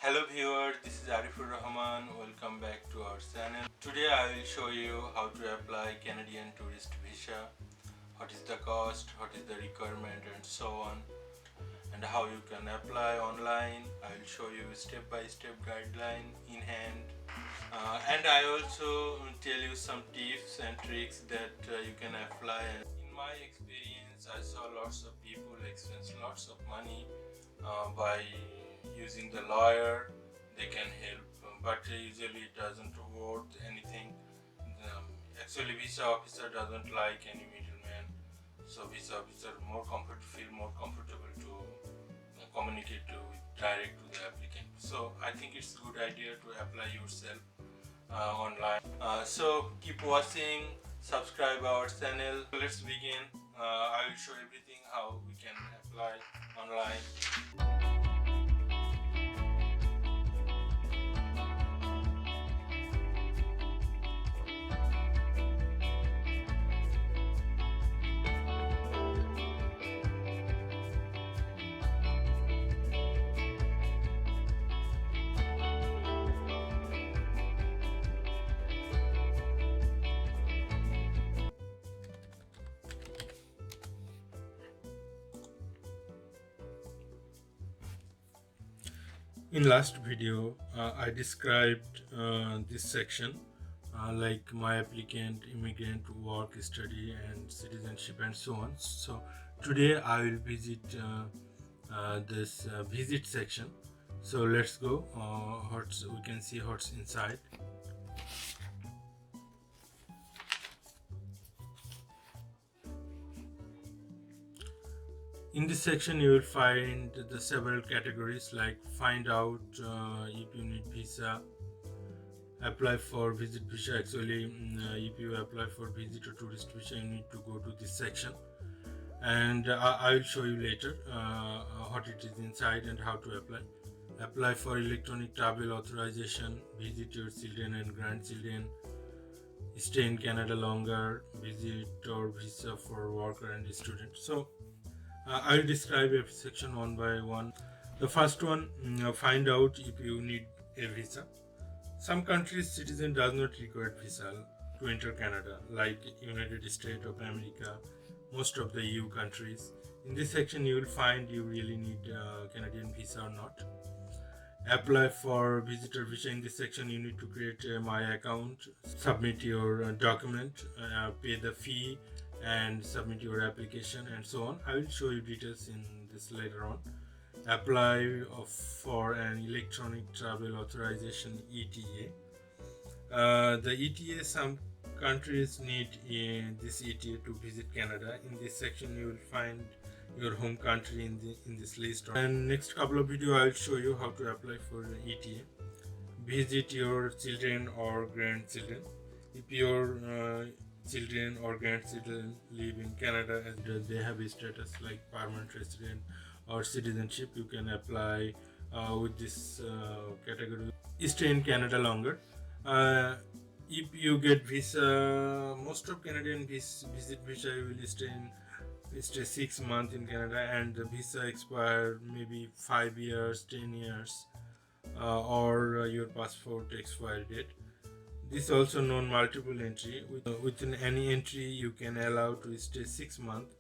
Hello viewer, this is Arifur Rahman. Welcome back to our channel. Today I will show you how to apply Canadian tourist visa, what is the cost, what is the requirement and so on, and how you can apply online. I will show you step-by-step guideline in hand, and I also tell you some tips and tricks that you can apply. In my experience, I saw lots of people expense lots of money by using the lawyer. They can help, but usually it doesn't worth anything. Actually, visa officer doesn't like any middleman, so visa officer feel more comfortable to communicate direct to the applicant. So I think it's a good idea to apply yourself online. So keep watching, subscribe our channel. Let's begin. I will show everything how we can apply online. In last video, I described this section like my applicant, immigrant, work, study, and citizenship, and so on. So today I will visit this visit section. So let's go. We can see what's inside. In this section you will find the several categories like find out if you need visa, apply for visit visa. Actually if you apply for visit or tourist visa, you need to go to this section, and I will show you later what it is inside and how to apply for electronic travel authorization, visit your children and grandchildren, stay in Canada longer, visit or visa for worker and student. So I will describe every section one by one. The first one, find out if you need a visa. Some countries' citizen does not require visa to enter Canada, like United States of America, most of the EU countries. In this section, you will find you really need Canadian visa or not. Apply for visitor visa. In this section, you need to create a My account, submit your document, pay the fee, and submit your application and so on. I will show you details in this later on. Apply for an electronic travel authorization, ETA. The ETA, some countries need this ETA to visit Canada. In this section you will find your home country in this list. And next couple of video I will show you how to apply for the ETA. Visit your children or grandchildren. If your children or grandchildren live in Canada and they have a status like permanent resident or citizenship, you can apply with this category. Stay in Canada longer. If you get visa, most of Canadian visit visa, you will stay 6 months in Canada, and the visa expire maybe 5 years, 10 years, or your passport expire date. This is also known multiple entry. Within any entry you can allow to stay 6 months.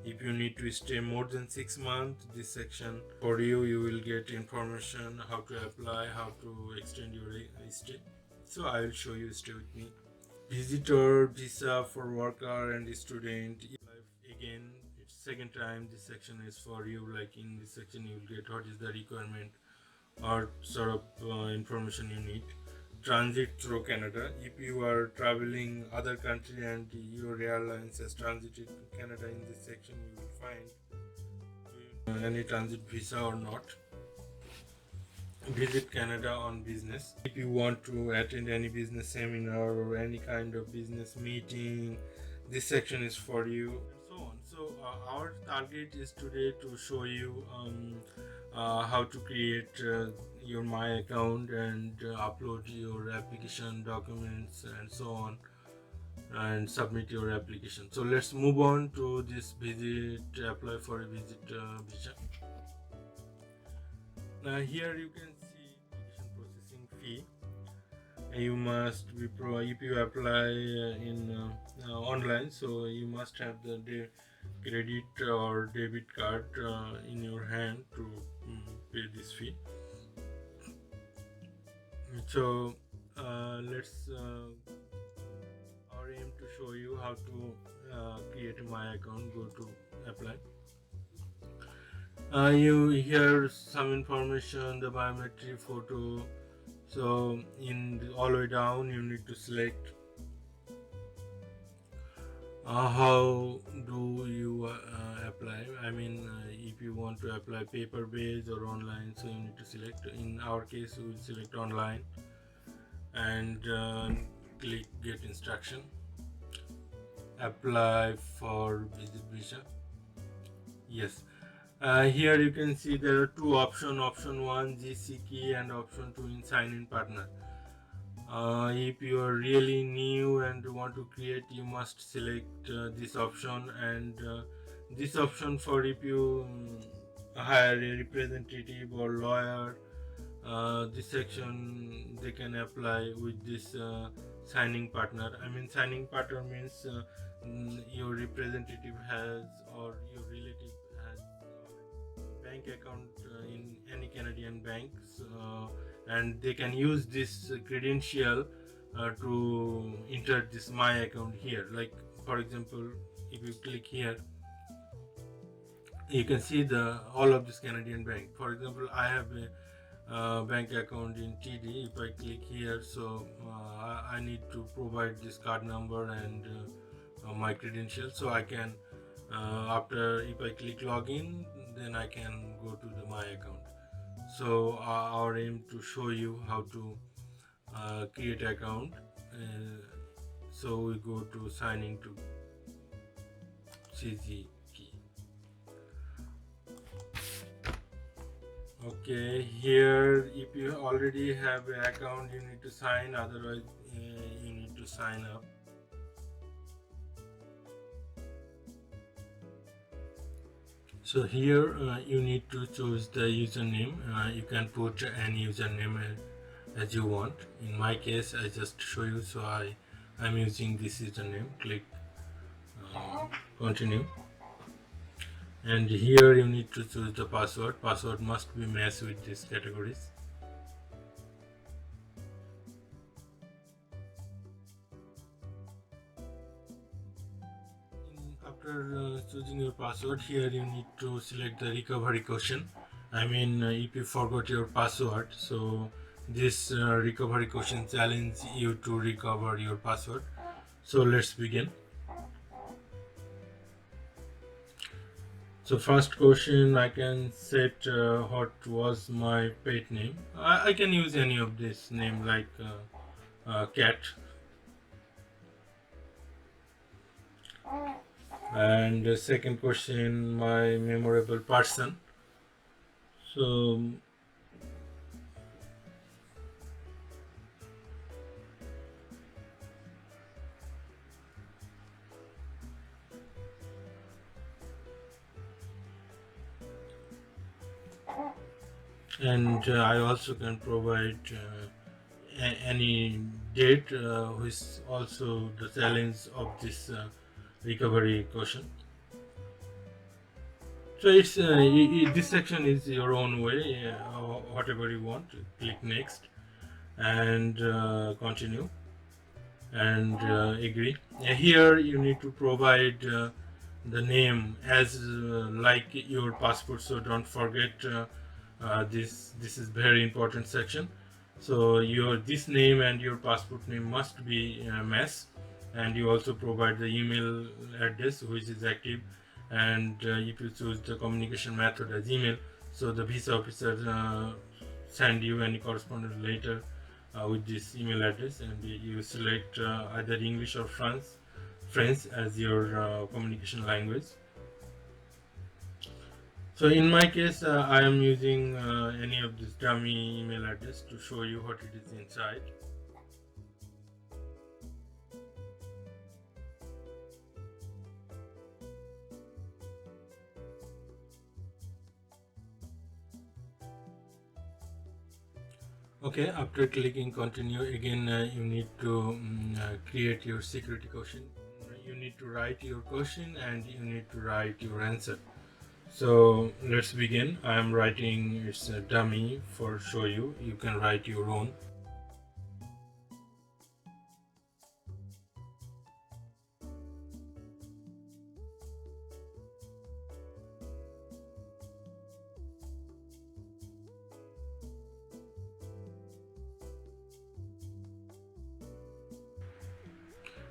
If you need to stay more than 6 months, this section for you, you will get information how to apply, how to extend your stay. So I will show you. Stay with me. Visitor visa for worker and student. Again, it's second time this section is for you. Like in this section you will get what is the requirement or sort of information you need. Transit through Canada. If you are traveling other country and your airline says transited to Canada, in this section you will find any transit visa or not. Visit Canada on business. If you want to attend any business seminar or any kind of business meeting, this section is for you, and so on. So our target is today to show you how to create your My account and upload your application documents and so on, and submit your application. So let's move on to this visit, apply for a visit visa. Now here you can see fee. You must be if you apply in online, so you must have the credit or debit card in your hand to pay this fee. So let's our aim to show you how to create my account. Go to apply. You hear some information, the biometric photo. So all the way down you need to select how do you apply. I mean, if you want to apply paper based or online, so you need to select. In our case, we will select online and click get instruction. Apply for visit visa. Yes. Here you can see there are two options. Option 1 GC key and option 2 in sign in partner. If you are really new and want to create, you must select this option, and this option for if you hire a representative or lawyer, this section they can apply with this signing partner. I mean, signing partner means your representative has or your relative has bank account in any Canadian banks, and they can use this credential to enter this my account here. Like for example, if you click here, you can see all of this Canadian bank. For example, I have a bank account in TD. If I click here, so I need to provide this card number and my credentials, so I can after if I click login, then I can go to my account. So our aim to show you how to create account. So we go to signing to CZ key. Okay, here if you already have an account, you need to sign, otherwise you need to sign up. So here you need to choose the username. You can put any username as you want. In my case, I just show you, so I'm using this username. Click continue, and here you need to choose the password. Password must be matched with these categories. After choosing your password, here you need to select the recovery question. I mean, if you forgot your password, so this recovery question challenges you to recover your password. So let's begin. So first question, I can set what was my pet name. I can use any of this name, like cat. And the second question, my memorable person. So and I also can provide any date which is also the challenge of this recovery question. So it's this section is your own way, whatever you want. Click next and continue and agree. Here you need to provide the name as like your passport, so don't forget this is very important section. So this name and your passport name must be matched, and you also provide the email address which is active, and if you choose the communication method as email, so the visa officer send you any correspondence later with this email address, and you select either English or French as your communication language. So in my case, I am using any of this dummy email address to show you what it is inside. Okay, after clicking continue again, you need to create your security question. You need to write your question and you need to write your answer. So let's begin. I am writing, it's a dummy for show you. You can write your own.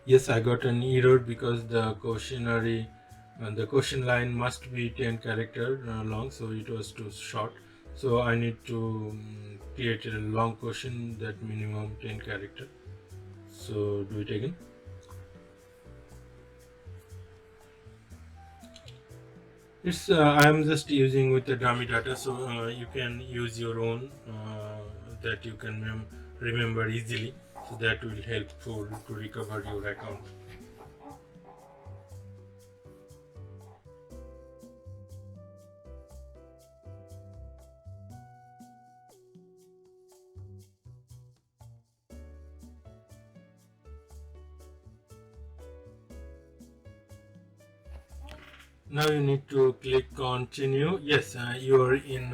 Yes, I got an error because the question line must be 10 character long, so it was too short. So I need to create a long question that minimum 10 character. So do it again. It's I am just using with the dummy data, so you can use your own that you can remember easily. So that will help to recover your account. Now you need to click continue. Yes, you are in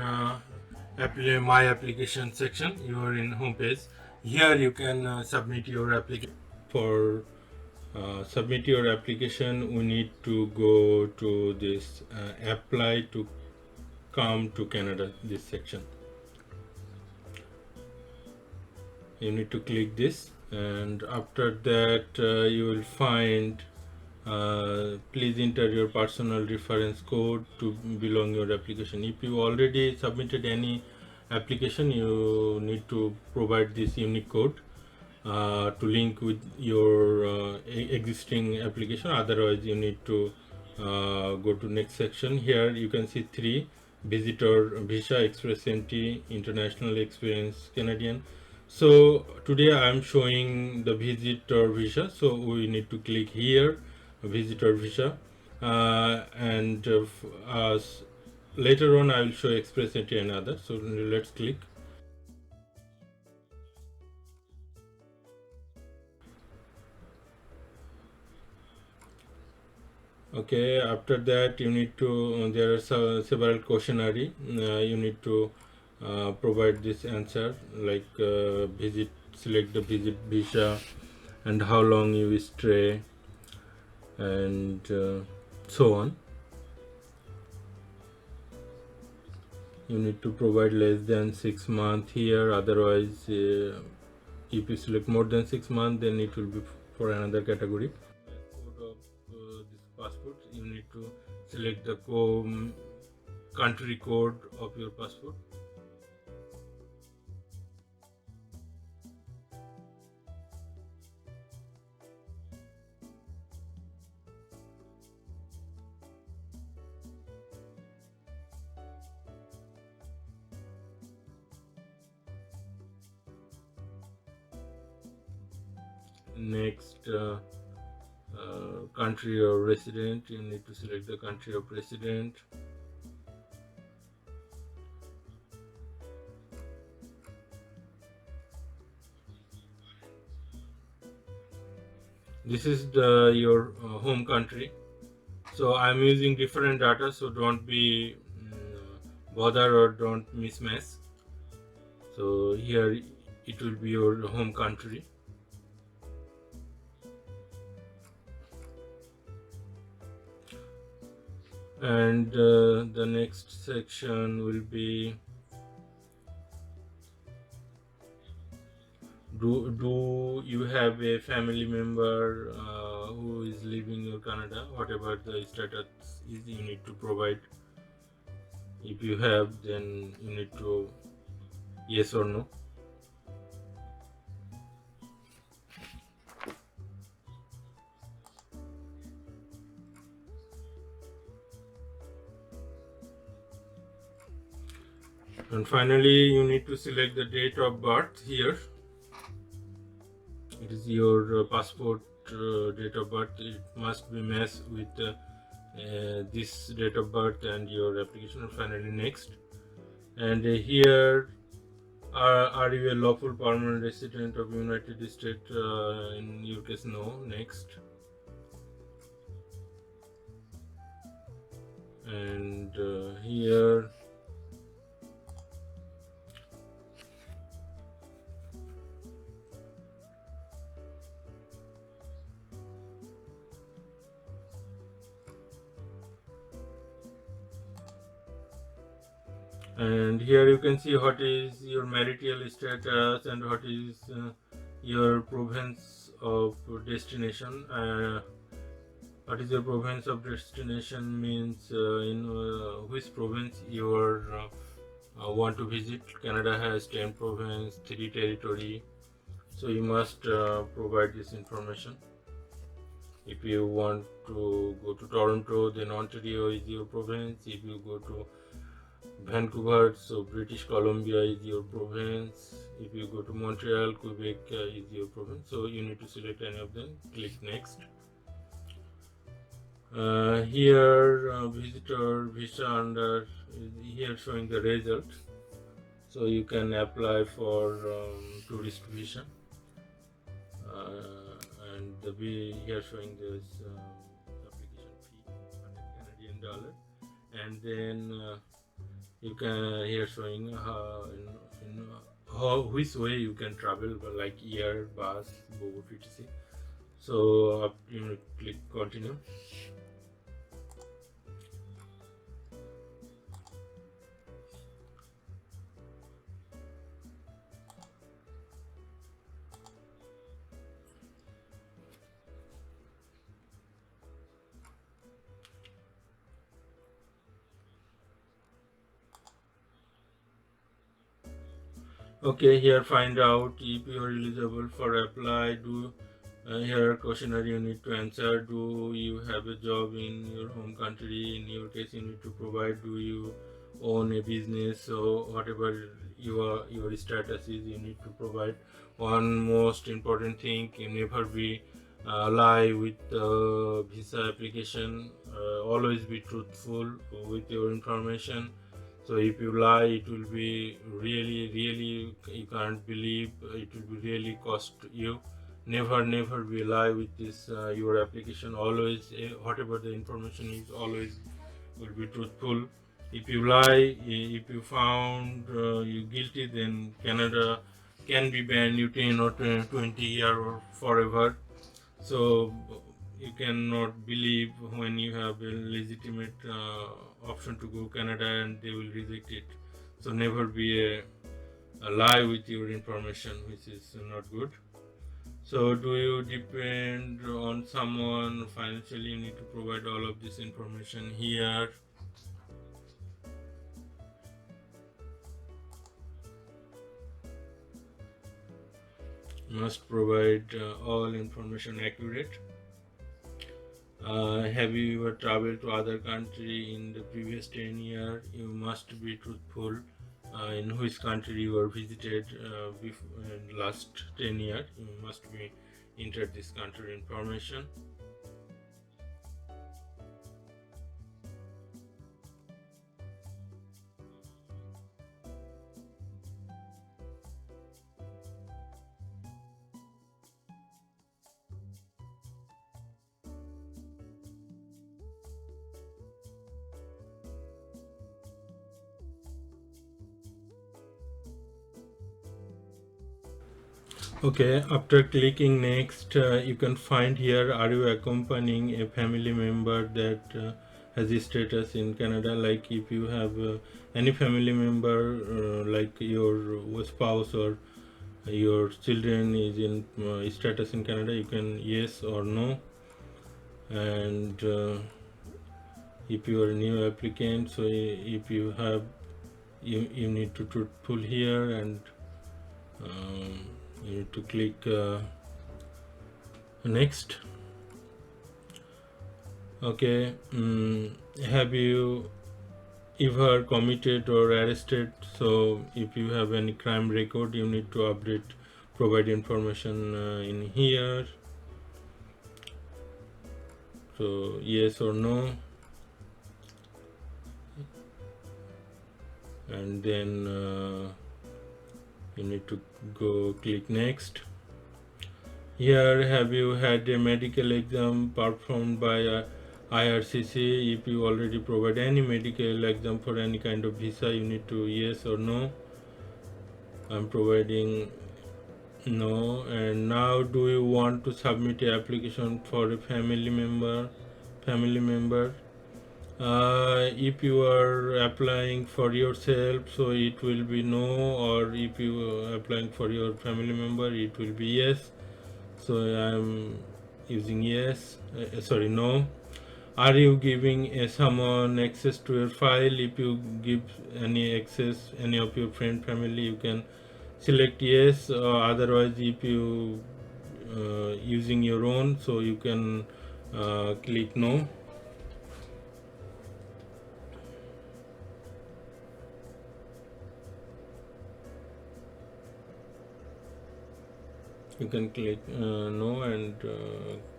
my application section. You are in home page. Here you can submit your application. For submit your application, we need to go to this apply to come to Canada, this section. You need to click this, and after that you will find please enter your personal reference code to belong your application. If you already submitted any application, you need to provide this unique code to link with your existing application. Otherwise you need to go to next section. Here you can see 3: visitor visa, express entry, international experience, Canadian. So today I am showing the visitor visa, so we need to click here, visitor visa, and later on I will show express entry and other. So let's click. Okay, after that you need to there are several questionnaire. You need to provide this answer, like select the visit visa and how long you stay, and so on. You need to provide less than 6 months here, otherwise if you select more than 6 months, then it will be for another category. Code of this passport, you need to select the country code of your passport. Next, country of resident, you need to select the country of resident. This is your home country. So I'm using different data, so don't be bother or don't mismatch. So here it will be your home country. And the next section will be do you have a family member who is living in Canada? Whatever the status is, you need to provide. If you have, then you need to yes or no. And finally, you need to select the date of birth here. It is your passport date of birth. It must be matched with this date of birth and your application. And finally, next. And here Are you a lawful permanent resident of United States? In your case, no. Next. And here, you can see what is your marital status and what is your province of destination. What is your province of destination means in which province you are want to visit. Canada has 10 provinces, 3 territory, so you must provide this information. If you want to go to Toronto, then Ontario is your province. If you go to Vancouver, so British Columbia is your province. If you go to Montreal, Quebec is your province. So you need to select any of them. Click next. Here visitor visa under here showing the result, so you can apply for tourist visa, and here showing this application fee $100 Canadian, and then you can here showing which way you can travel, like air, bus, boat, etc. So you click continue. Okay, here find out if you are eligible for apply. Here questionnaire you need to answer. Do you have a job in your home country? In your case, you need to provide. Do you own a business? So whatever your status is, you need to provide. One most important thing: you never be lie with visa application. Always be truthful with your information. So if you lie, it will be really you can't believe. It will be really cost you. Never be lie with this your application. Always whatever the information is, always will be truthful. If you lie, if you found you guilty, then Canada can be banned you 10 or 20 year or forever. So you cannot believe when you have a legitimate option to go Canada and they will reject it. So never be a lie with your information, which is not good. So do you depend on someone financially? You need to provide all of this information here. Must provide all information accurate. Have you ever traveled to other country in the previous 10 years? You must be truthful in which country you were visited in last 10 years. You must be enter this country information. Okay, after clicking next, you can find here, are you accompanying a family member that has a status in Canada? Like if you have any family member like your spouse or your children is in status in Canada, you can yes or no. And if you are a new applicant, so if you have you need to truthful here, and you need to click next. Okay, have you ever committed or arrested? So if you have any crime record, you need to update, provide information in here. So yes or no, and then You need to go click next. Here, have you had a medical exam performed by IRCC? If you already provide any medical exam for any kind of visa, you need to yes or no. I'm providing no. And now, do you want to submit an application for a family member? If you are applying for yourself, so it will be no, or if you are applying for your family member, it will be yes. So I'm using yes. Sorry, no. Are you giving someone access to your file? If you give any access, any of your friend family, you can select yes. Otherwise, if you using your own, so you can click no. You can click no and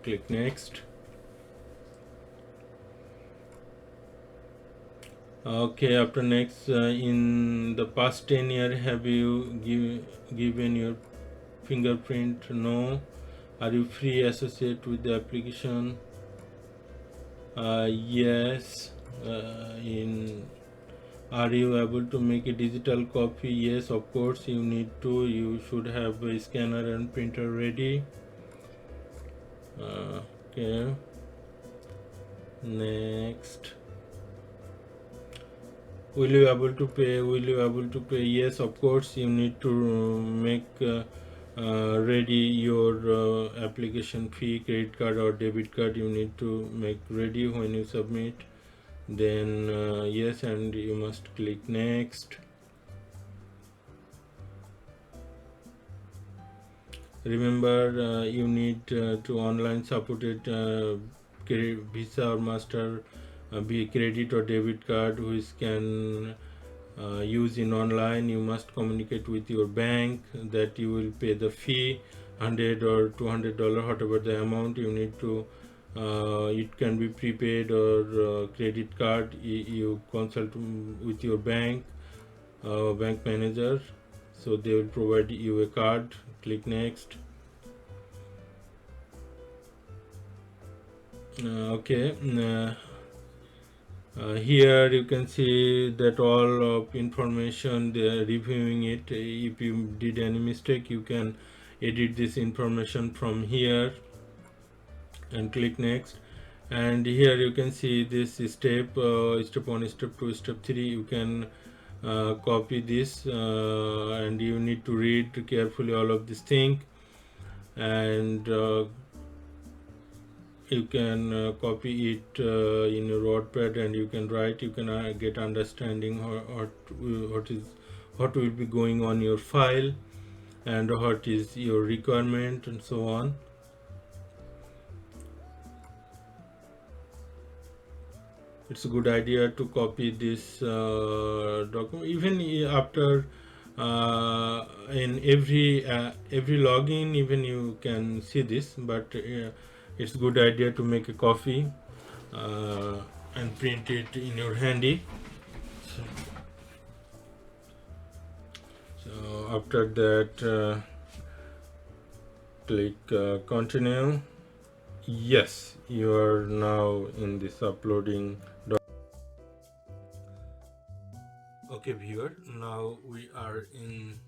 click next. Okay, after next, in the past 10 years, have you given your fingerprint? No. Are you free associate with the application? Yes. In Are you able to make a digital copy? Yes, of course you need to. You should have a scanner and printer ready. Okay. Next. Will you able to pay? Yes, of course you need to make ready your application fee, credit card or debit card. You need to make ready when you submit. Then yes, and you must click next. Remember, you need to online supported Visa or Master, be credit or debit card which can use in online. You must communicate with your bank that you will pay the fee, $100 or $200, whatever the amount you need to. It can be prepaid or credit card. You consult with your bank manager, so they will provide you a card. Click next. Okay. Here you can see that all of information they are reviewing it. If you did any mistake, you can edit this information from here and click next. And here you can see this step, step 1, step 2, step 3. You can copy this and you need to read carefully all of this thing, and you can copy it in your notepad and you can write. You can get understanding what will be going on your file and what is your requirement and so on. It's a good idea to copy this document even after in every login. Even you can see this, but it's a good idea to make a copy and print it in your handy. So after that, click continue. Yes, you are now in this uploading. Okay, viewer, now we are in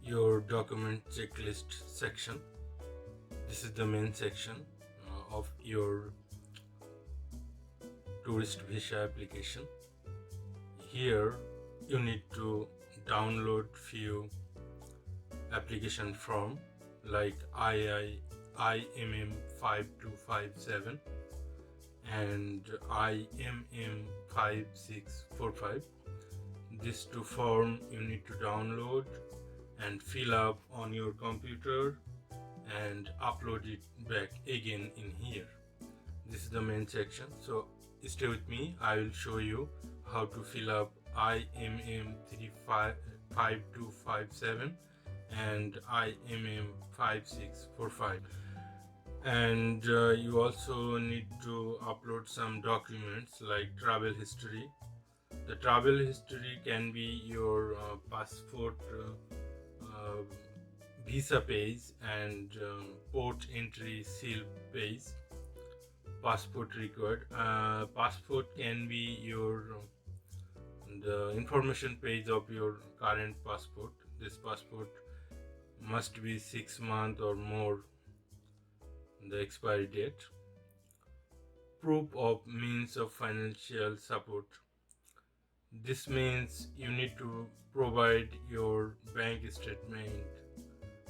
your document checklist section. This is the main section of your tourist visa application. Here you need to download few application form like IMM 5257 and IMM 5645. These two form you need to download and fill up on your computer and upload it back again in here. This is the main section, so stay with me. I will show you how to fill up IMM 5257 and IMM 5645. And you also need to upload some documents like travel history. The travel history can be your passport visa page and port entry seal page. Passport required. Passport can be your the information page of your current passport. This passport must be 6 months or more the expiry date. Proof of means of financial support. This means you need to provide your bank statement,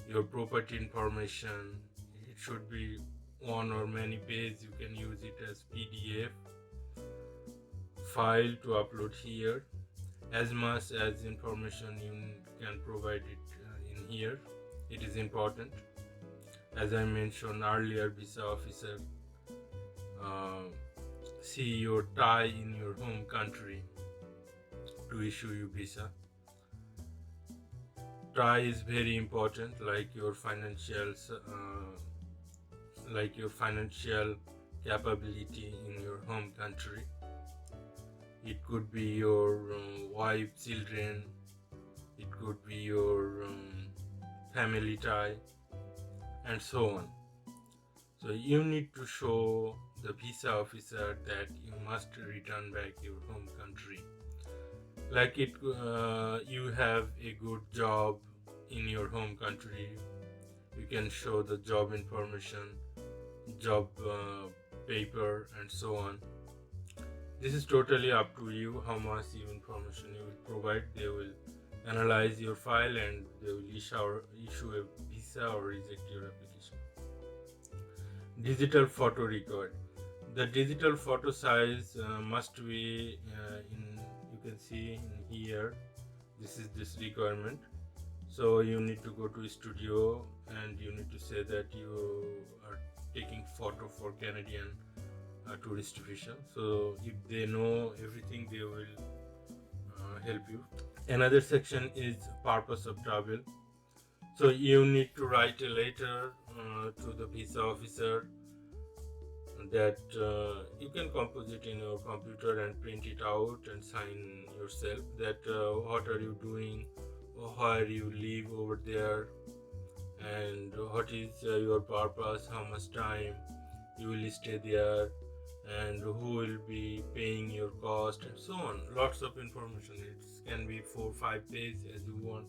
your property information. It should be one or many pages. You can use it as PDF file to upload here. As much as information you can provide it in here, it is important. As I mentioned earlier, visa officer see your tie in your home country to issue you visa. Tie is very important, like your financial capability in your home country. It could be your wife, children. It could be your family tie, and so on. So you need to show the visa officer that you must return back your home country. Like you have a good job in your home country, you can show the job information, job paper, and so on. This is totally up to you how much information you will provide. They will analyze your file and they will issue a visa or reject your application. Digital photo required. The digital photo size must be you can see in here, this is this requirement. So you need to go to studio and you need to say that you are taking photo for Canadian tourist visa. So if they know everything, they will help you. Another section is purpose of travel. So you need to write a letter to the visa officer that you can compose it in your computer and print it out and sign yourself, that what are you doing, where you live over there, and what is your purpose, how much time you will stay there, and who will be paying your cost, and so on. Lots of information. It can be 4-5 pages as you want.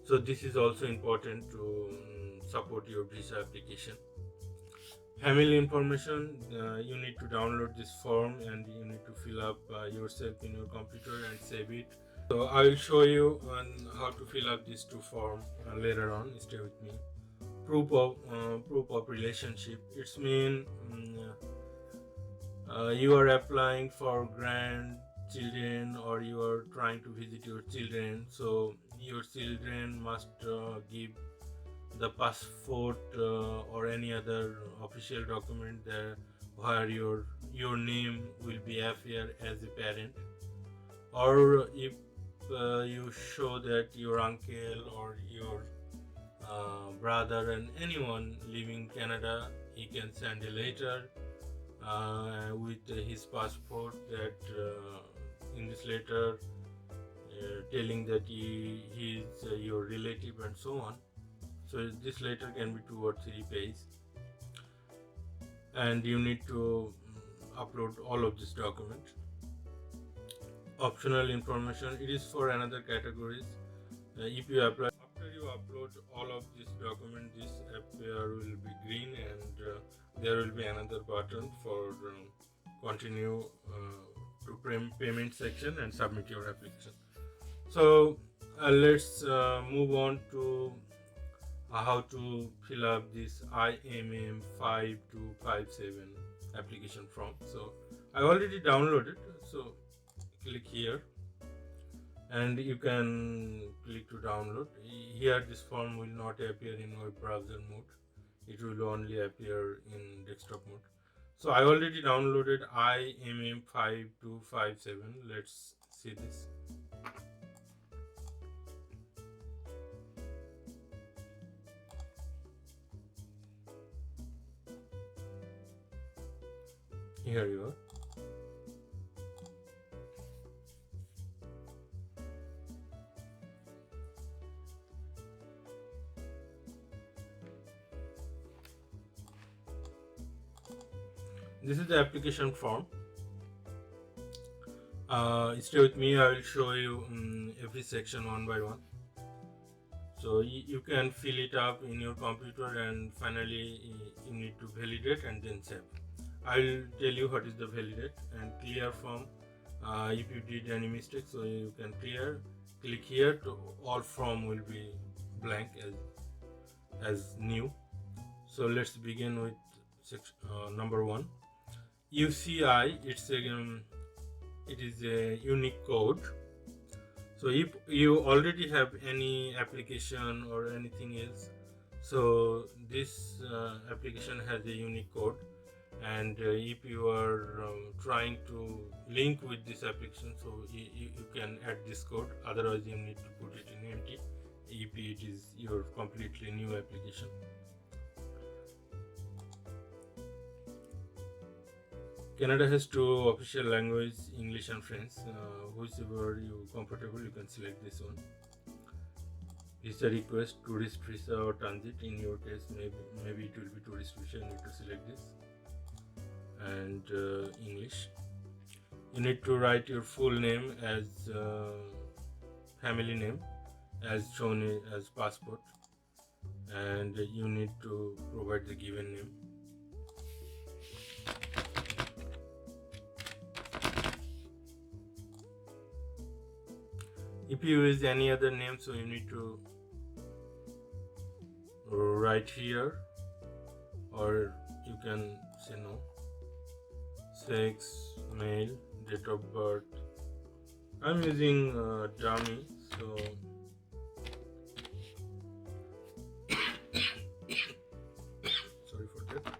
So this is also important to support your visa application. Family information, you need to download this form and you need to fill up yourself in your computer and save it. So I will show you on how to fill up these two forms later on. Stay with me. Proof of relationship. It's mean you are applying for grandchildren or you are trying to visit your children. So your children must give the passport or any other official document there where your name will be appear as a parent. Or if you show that your uncle or your brother and anyone living Canada, he can send a letter with his passport that in this letter telling that he is your relative and so on. So this letter can be 2 or 3 pages and you need to upload all of this document. Optional information, it is for another categories. If you apply, after you upload all of this document, this appear will be green and there will be another button for continue to payment section and submit your application. So let's move on to how to fill up this IMM 5257 application form. So I already downloaded, so click here and you can click to download. Here this form will not appear in web browser mode, it will only appear in desktop mode. So I already downloaded IMM 5257. Let's see this. Here you are. This is the application form. Stay with me, I will show you every section one by one. So you can fill it up in your computer, and finally you need to validate and then save. I will tell you what is the validate and clear form. If you did any mistake, so you can clear. Click here to all form will be blank as new. So let's begin with section number 1. UCI, it is a unique code. So if you already have any application or anything else, so this application has a unique code, and if you are trying to link with this application, so you can add this code. Otherwise you need to put it in empty if it is your completely new application. Canada has 2 official languages, English and French. Whichever you comfortable, you can select this one. Visa request, tourist visa or transit. In your case, maybe it will be tourist visa. You need to select this. And English. You need to write your full name as family name, as shown as passport, and you need to provide the given name. If you use any other name, so you need to write here, or you can say no. Sex, male, date of birth. I'm using dummy, so sorry for that.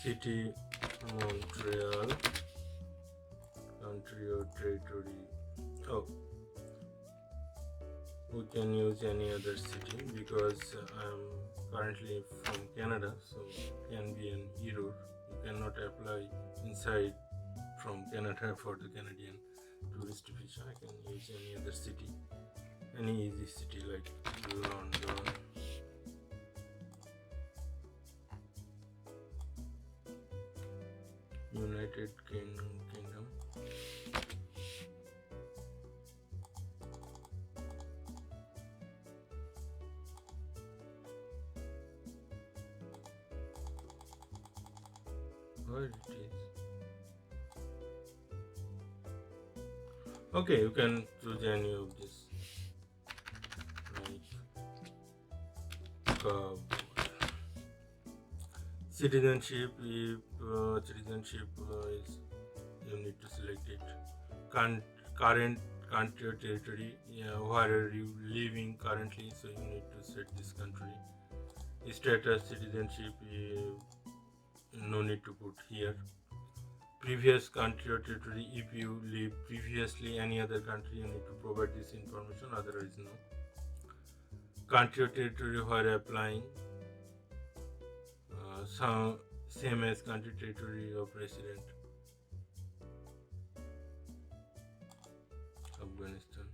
City, Montreal. Country or territory. Oh, we can use any other city because I'm currently from Canada, so it can be an error. You cannot apply inside from Canada for the Canadian tourist visa. I can use any other city, any easy city like London. United Kingdom. Where it is? Okay, you can choose any of this. Like citizenship. If citizenship is, you need to select it. Current country or territory, where are you living currently, so you need to set this country. Status, citizenship, no need to put here. Previous country or territory, if you live previously any other country, you need to provide this information, otherwise no. Country or territory where applying, same as country territory of resident. Afghanistan.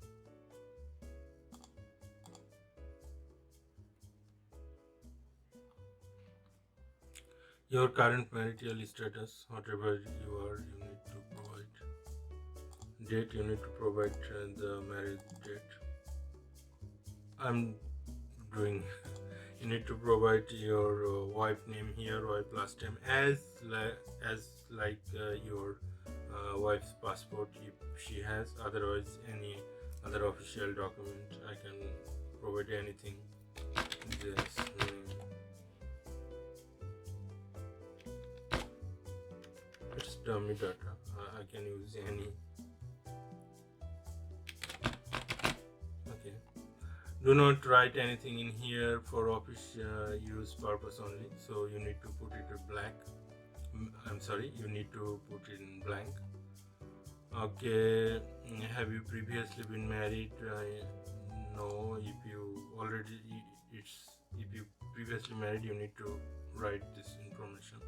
Your current marital status, whatever you are, you need to provide. Date, you need to provide the marriage date. I'm doing. You need to provide your wife name here, wife last name, as like your wife's passport if she has. Otherwise, any other official document, I can provide anything. This it's dummy data. I can use any. Okay. Do not write anything in here for office use purpose only. So you need to put it in black. I'm sorry, you need to put it in blank. Okay. Have you previously been married? No. If you previously married, you need to write this information.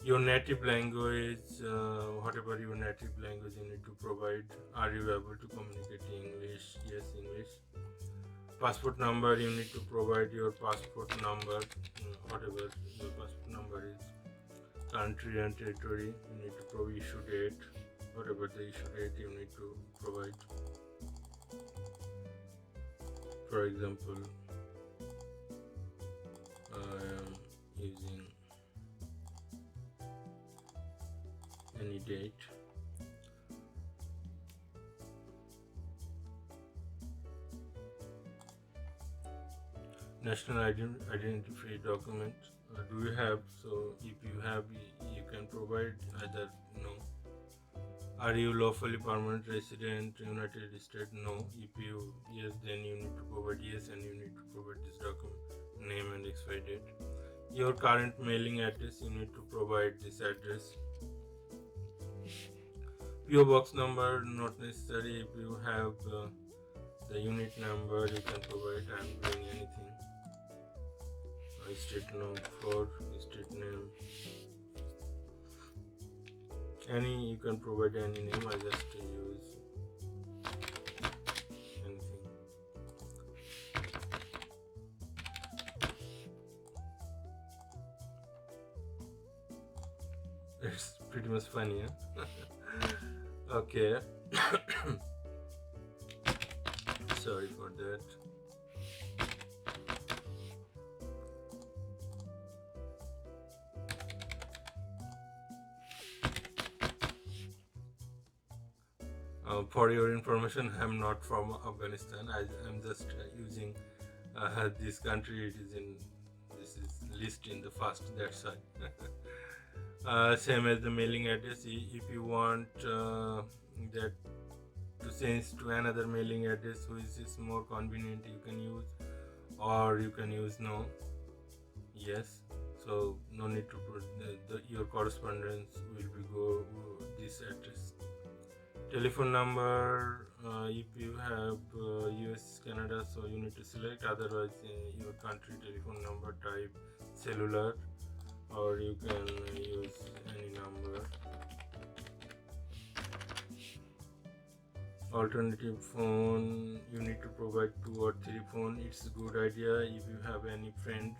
Your native language, whatever your native language, you need to provide. Are you able to communicate English? Yes, English. Passport number, you need to provide your passport number, whatever your passport number is. Country and territory, you need to provide issue date, whatever the issue date you need to provide. For example, I am using any date. National identity document, do you have? So if you have, you can provide either no. Are you lawfully permanent resident United States? No. If you yes, then you need to provide yes, and you need to provide this document, name and expiry date. Your current mailing address, you need to provide this address. PO box number, not necessary. If you have the unit number, you can provide. I'm doing anything. State name for state name. Any, you can provide any name. I just use anything. It's pretty much funny, huh? Okay. Sorry for that. For your information, I'm not from Afghanistan. I'm just using this country. This is list in the first. That's why. Same as the mailing address. If you want that to change to another mailing address which is more convenient, you can use, or you can use no. Yes. So no need to put your correspondence will be go this address. Telephone number, if you have US, Canada, so you need to select, otherwise your country telephone number type cellular, or you can use any number. Alternative phone, you need to provide 2 or 3 phone. It's a good idea if you have any friends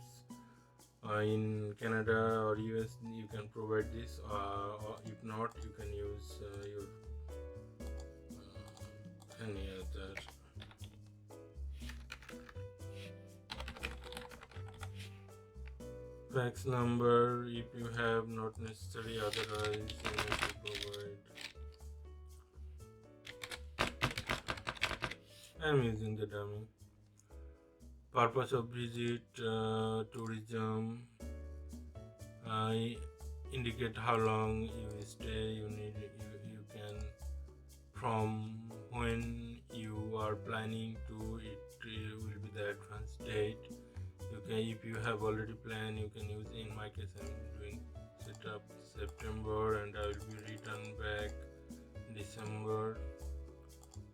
in Canada or US, you can provide this, or if not, you can use your any other. Fax number, if you have, not necessary, otherwise you need to provide. I'm using the dummy. Purpose of visit, tourism, indicate how long you stay. You can, from when you are planning to, it will be the advance date. You can, if you have already planned, you can use. In my case, I'm doing setup September and I will be returned back December.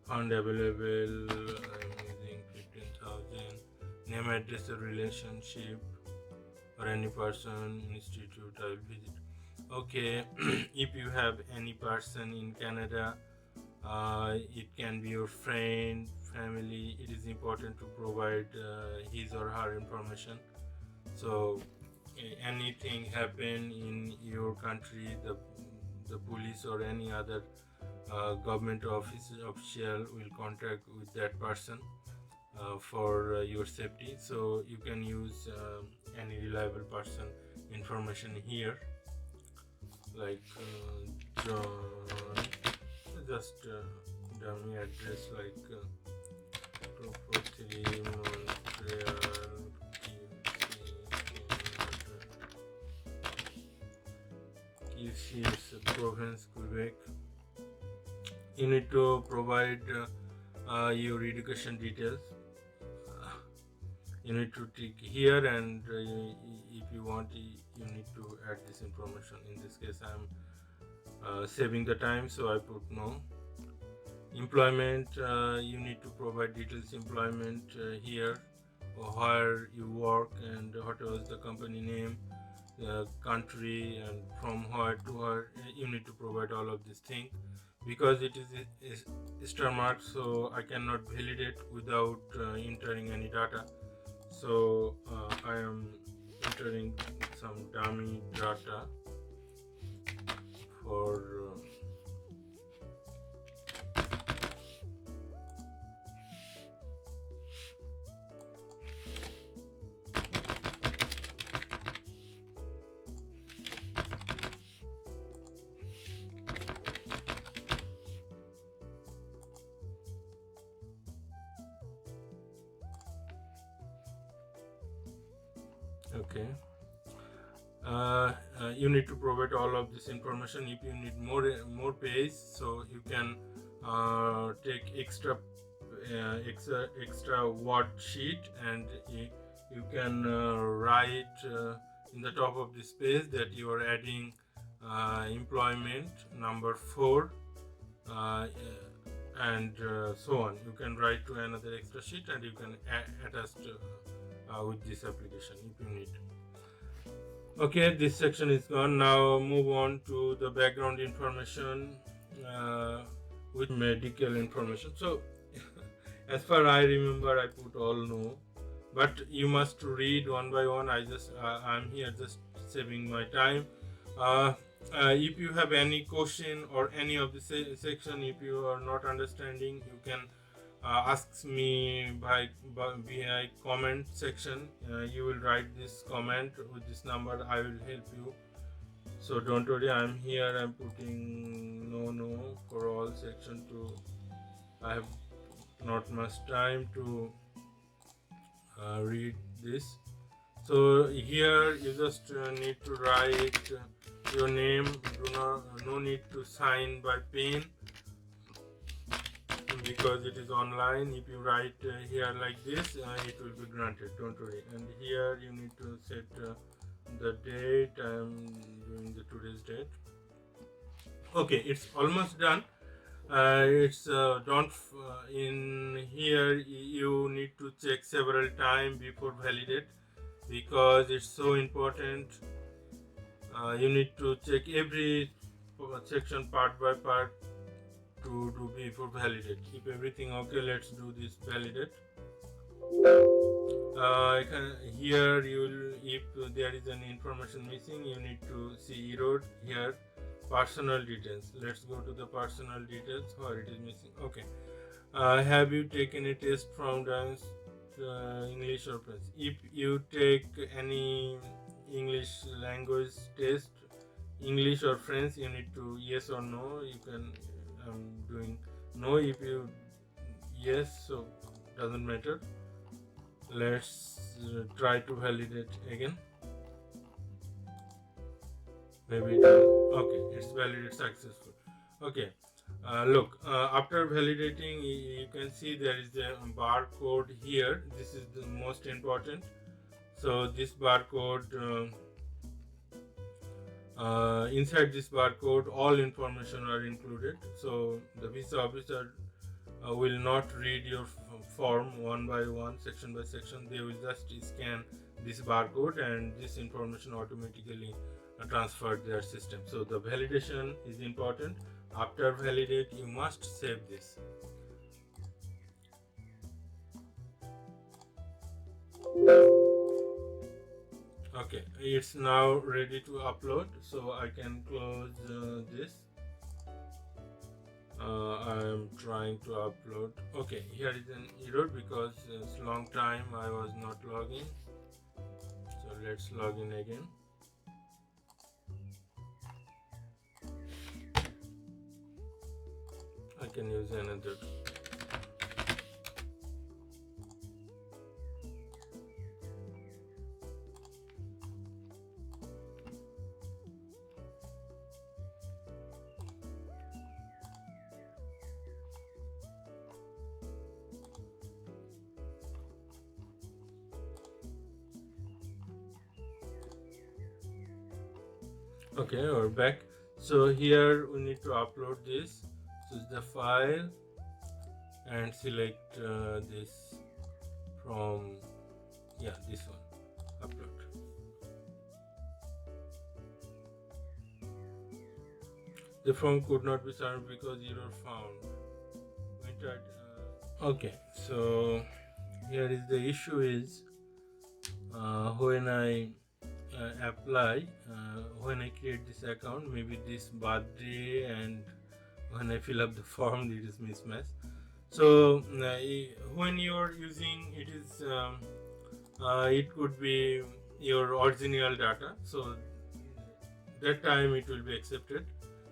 Fund available, I'm using 15,000. Name, address, or relationship, or any person, institute I will visit. Okay. If you have any person in Canada, it can be your friend, family, it is important to provide his or her information. So anything happen in your country, the police or any other government official will contact with that person for your safety. So you can use any reliable person information here, like John, just dummy address like 243 Montreal, QC is province, Quebec. You need to provide your education details. You need to tick here, and if you want, you need to add this information. In this case, I'm saving the time, so I put no. Employment, you need to provide details. Employment here, or where you work, and what was the company name, country, and from where to where. You need to provide all of these things. because it is star mark, so I cannot validate without entering any data. So I am entering some dummy data for okay. You need to provide all of this information. If you need more page, so you can take extra word sheet, and you can write in the top of this page that you are adding employment number 4 and so on. You can write to another extra sheet, and you can attach with this application if you need. Okay, this section is gone. Now move on to the background information with medical information. So as far I remember, I put all no, but you must read one by one. I'm here just saving my time. If you have any question or any of the section, if you are not understanding, you can ask me by comment section. You will write this comment with this number. I will help you. So don't worry, I'm here. I'm putting no for all section to. I have not much time to read this. So here you just need to write your name. No need to sign by pen, because it is online. If you write here like this, it will be granted, don't worry. And here you need to set the date. I am doing the today's date. Okay, it's almost done. It's don't in here you need to check several times before validate, because it's so important. You need to check every section part by part to do before validate. If everything okay, let's do this validate. Here you will, if there is any information missing, you need to see error here. Personal details. Let's go to the personal details where it is missing. Okay. Have you taken a test from dance English or French? If you take any English language test, English or French, you need to yes or no. You can. I'm doing no. If you yes, so doesn't matter. Let's try to validate again. Maybe it okay, it's validated successful. Okay, look, after validating, you can see there is a barcode here. This is the most important. So this barcode, inside this barcode, all information are included. So the visa officer will not read your form one by one, section by section. They will just scan this barcode, and this information automatically transferred their system. So the validation is important. After validate, you must save this. Okay, it's now ready to upload, so I can close this. I am trying to upload. Okay, here is an error because it's long time I was not logging. So let's log in again. I can use another. Okay, we're back. So here we need to upload this. Choose the file and select this from this one, upload. The form could not be submitted because error found. Okay, so here is the issue is when I apply, when I create this account, maybe this birthday, and when I fill up the form, it is mismatch. So when you're using it is it could be your original data, so that time it will be accepted.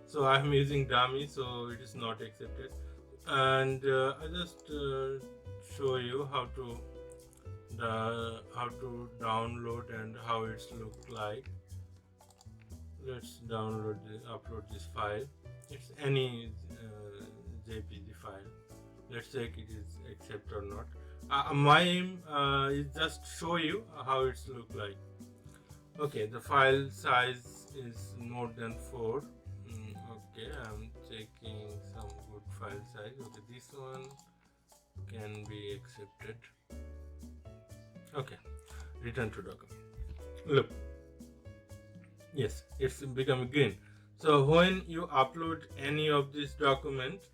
So I'm using dummy, so it is not accepted. And I just show you how to download and how it's look like. Let's upload this file. It's any JPG file. Let's check it is accept or not. My aim is just show you how it's look like. Okay, the file size is more than 4. Okay, I'm checking some good file size. Okay, this one can be accepted. Okay, return to document. Look, yes, it's become green. So when you upload any of this document,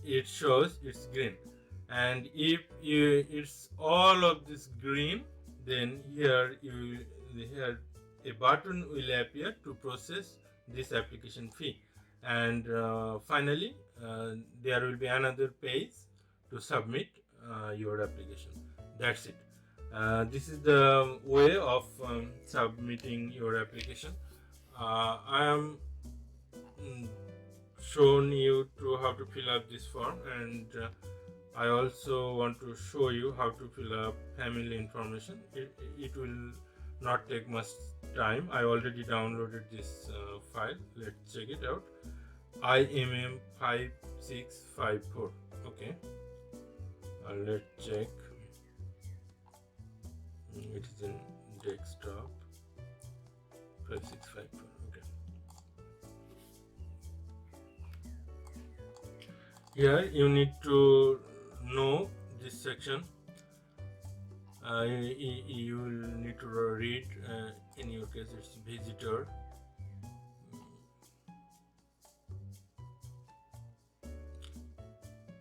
it shows it's green. And if it's all of this green, then here a button will appear to process this application fee. And finally, there will be another page to submit your application. That's it. This is the way of submitting your application. I am shown you to how to fill up this form, and I also want to show you how to fill up family information. It will not take much time. I already downloaded this file. Let's check it out. IMM5654. Okay, let's check. It is in desktop 5654. Okay, here you need to know this section. You will need to read, in your case it's visitor.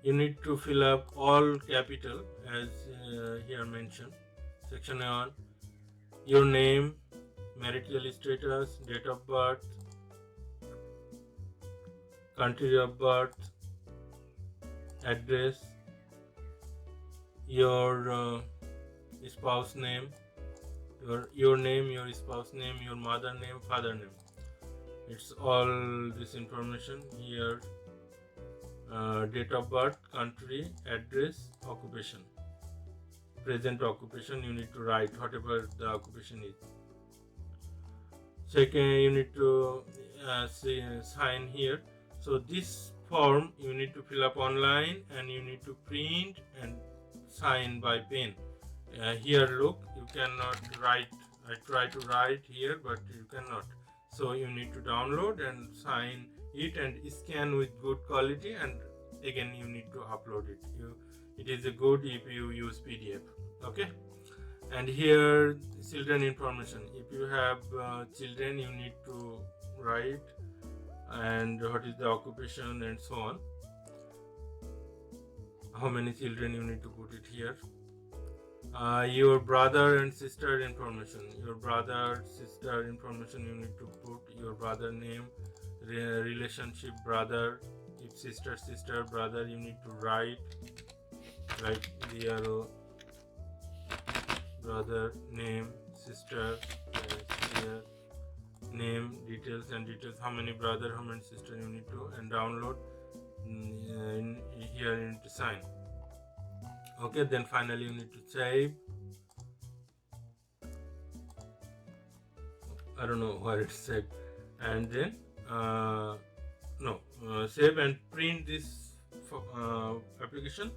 You need to fill up all capital as here mentioned. Section 1, your name, marital status, date of birth, country of birth, address, your spouse name, your name, your spouse name, your mother name, father name. It's all this information here. Date of birth, country, address, occupation. Present occupation you need to write whatever the occupation is. Second, you need to sign here. So this form you need to fill up online, and you need to print and sign by pen. Here look, you cannot write. I try to write here, but you cannot. So you need to download and sign it and scan with good quality, and again you need to upload it. It is a good if you use PDF. Okay, and here children information. If you have children, you need to write and what is the occupation and so on. How many children you need to put it here. Your brother and sister information. Your brother, sister information you need to put. Your brother name, relationship brother. If sister, brother, you need to write your brother name, sister, here, name, details, how many brother, how many sister you need to, and download. Here you need to sign. Okay, then finally you need to save. I don't know where it's saved. And then save and print this application,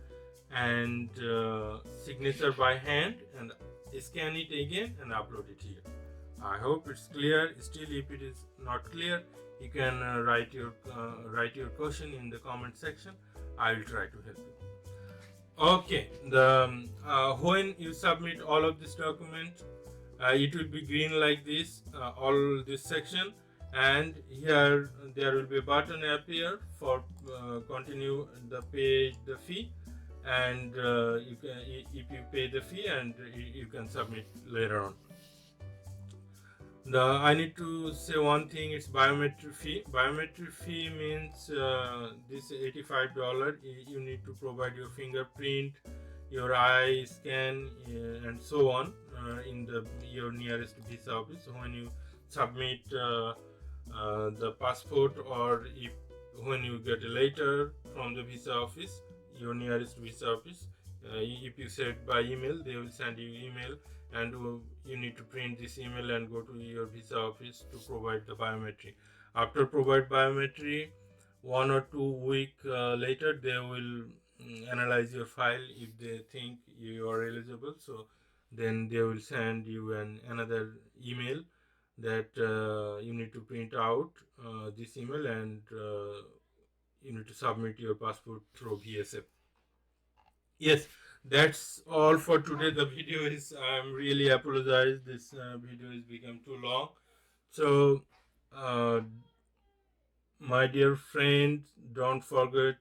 and signature by hand, and scan it again and upload it here. I hope it's clear. Still, if it is not clear, you can write your question in the comment section. I will try to help you. Okay, when you submit all of this document, it will be green like this, all this section, and here there will be a button appear for continue the pay the fee, and you can, if you pay the fee, and you can submit later on. I need to say one thing. It's biometric fee. Biometric fee means this $85. You need to provide your fingerprint, your eye scan, and so on in your nearest visa office when you submit the passport, or if when you get a letter from the visa office, your nearest visa office. If you send by email, they will send you email, and you need to print this email and go to your visa office to provide the biometry. After provide biometry, 1 or 2 week later, they will analyze your file. If they think you are eligible, so then they will send you another email that you need to print out this email, and you need to submit your passport through VSF. Yes, that's all for today. The video is, I'm really apologize, this video has become too long. So uh, my dear friends, don't forget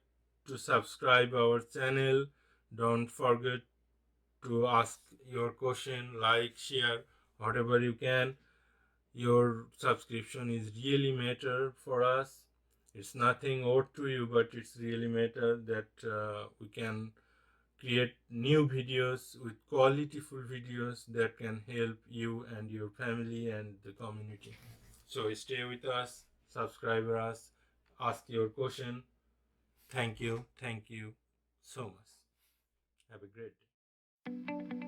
to subscribe our channel. Don't forget to ask your question, like, share, whatever you can. Your subscription is really matter for us. It's nothing owed to you, but it's really matter that we can create new videos with qualityful videos that can help you and your family and the community. So stay with us, subscribe us, ask your question. Thank you so much. Have a great day.